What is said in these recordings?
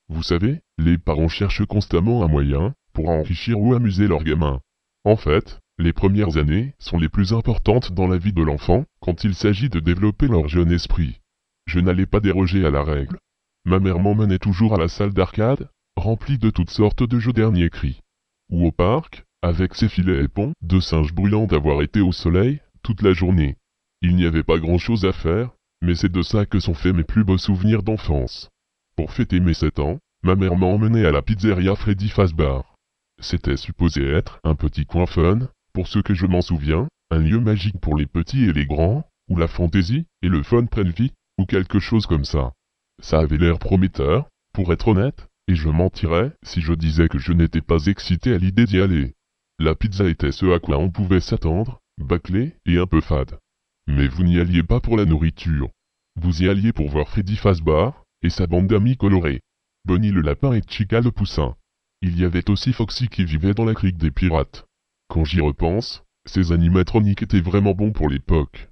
Vous savez, les parents cherchent constamment un moyen pour enrichir ou amuser leur gamin. En fait, les premières années sont les plus importantes dans la vie de l'enfant quand il s'agit de développer leur jeune esprit. Je n'allais pas déroger à la règle. Ma mère m'emmenait toujours à la salle d'arcade, remplie de toutes sortes de jeux dernier cri. Ou au parc, avec ses filets et ponts de singes bruyants d'avoir été au soleil toute la journée. Il n'y avait pas grand-chose à faire, mais c'est de ça que sont faits mes plus beaux souvenirs d'enfance. Pour fêter mes 7 ans, ma mère m'a emmené à la pizzeria Freddy Fazbar. C'était supposé être un petit coin fun, pour ce que je m'en souviens, un lieu magique pour les petits et les grands, où la fantaisie et le fun prennent vie, ou quelque chose comme ça. Ça avait l'air prometteur, pour être honnête, et je mentirais si je disais que je n'étais pas excité à l'idée d'y aller. La pizza était ce à quoi on pouvait s'attendre, bâclée et un peu fade. Mais vous n'y alliez pas pour la nourriture. Vous y alliez pour voir Freddy Fazbar et sa bande d'amis colorés. Bonnie le lapin et Chica le poussin. Il y avait aussi Foxy qui vivait dans la crique des pirates. Quand j'y repense, ces animatroniques étaient vraiment bons pour l'époque.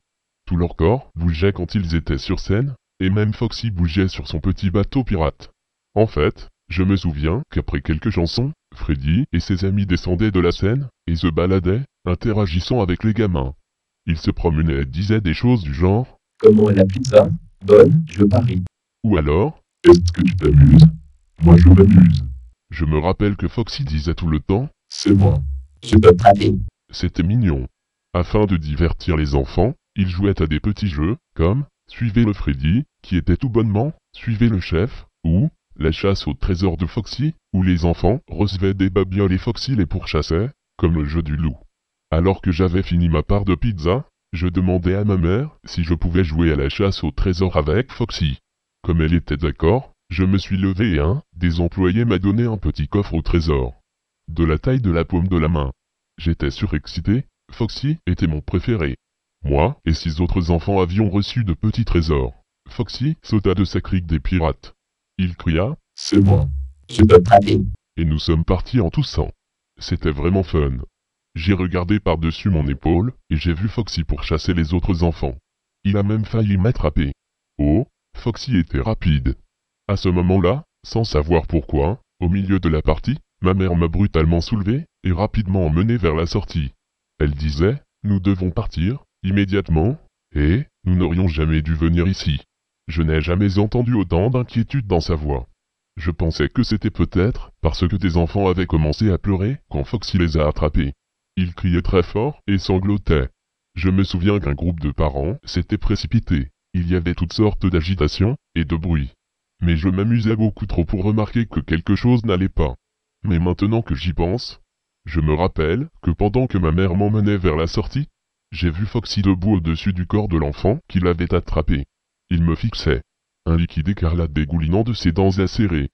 Tout leur corps bougeait quand ils étaient sur scène, et même Foxy bougeait sur son petit bateau pirate. En fait, je me souviens qu'après quelques chansons, Freddy et ses amis descendaient de la scène et se baladaient, interagissant avec les gamins. Ils se promenaient et disaient des choses du genre Comment est la pizza? Bonne, je parie. ou alors Est-ce que tu t'amuses? Moi je m'amuse. je me rappelle que Foxy disait tout le temps C'est moi. Je peux parer. c'était mignon. Afin de divertir les enfants, ils jouaient à des petits jeux comme Suivez le Freddy, qui était tout bonnement Suivez le chef, ou La chasse au trésor de Foxy, où les enfants recevaient des babioles et Foxy les pourchassait, comme le jeu du loup. Alors que j'avais fini ma part de pizza, je demandais à ma mère si je pouvais jouer à la chasse au trésor avec Foxy. Comme elle était d'accord, je me suis levé et un des employés m'a donné un petit coffre au trésor. De la taille de la paume de la main. J'étais surexcité, Foxy était mon préféré. Moi et 6 autres enfants avions reçu de petits trésors. Foxy sauta de sa crique des pirates. Il cria C'est moi. Je peux parer. et nous sommes partis en toussant. C'était vraiment fun. J'ai regardé par-dessus mon épaule et j'ai vu Foxy pourchasser les autres enfants. Il a même failli m'attraper. Oh, Foxy était rapide. À ce moment-là, sans savoir pourquoi, au milieu de la partie, ma mère m'a brutalement soulevé et rapidement emmené vers la sortie. Elle disait, nous devons partir, immédiatement, et nous n'aurions jamais dû venir ici. Je n'ai jamais entendu autant d'inquiétude dans sa voix. Je pensais que c'était peut-être parce que des enfants avaient commencé à pleurer quand Foxy les a attrapés. Ils criaient très fort et sanglotaient. Je me souviens qu'un groupe de parents s'était précipité. Il y avait toutes sortes d'agitations et de bruit. Mais je m'amusais beaucoup trop pour remarquer que quelque chose n'allait pas. Mais maintenant que j'y pense, je me rappelle que pendant que ma mère m'emmenait vers la sortie, j'ai vu Foxy debout au-dessus du corps de l'enfant qui l'avait attrapé. Il me fixait, un liquide écarlate dégoulinant de ses dents acérées.